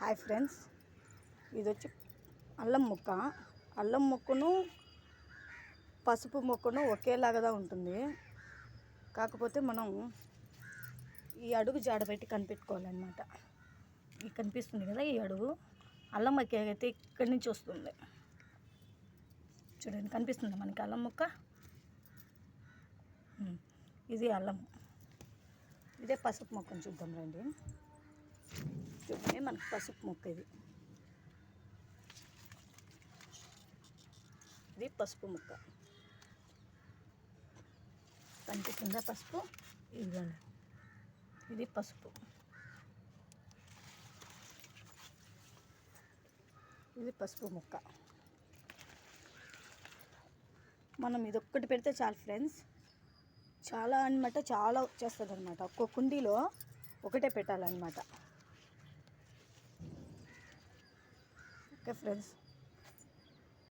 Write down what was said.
Hi friends, ఇది వచ్చి అల్లం ముక్క. అల్లం ముక్కను పసుపు ముక్కను ఒకేలాగా ఉంటుంది. కాకపోతే మనం ఈ అడుగు జాడబెట్టి కనిపెట్టుకోవాలన్నమాట. ఇది కనిపిస్తుంది కదా, ఈ అడుగు అల్లం ముక్క అయితే ఇక్కడి నుంచి వస్తుంది. చూడండి, కనిపిస్తుంది మనకి అల్లం ముక్క. ఇది అల్లం, ఇదే పసుపు మొక్కను చూద్దాం రండి. చూడండి, మనకి పసుపు మొక్క ఇది పసుపు ముక్క కనిపిస్తుందా? పసుపు ఇదిగోండి, ఇది పసుపు, ఇది పసుపు ముక్క. మనం ఇది ఒక్కటి పెడితే చాలు ఫ్రెండ్స్, చాలా అనమాట, చాలా వచ్చేస్తుంది అనమాట. ఒక్కో కుండీలో ఒకటే పెట్టాలన్నమాట. Okay friends.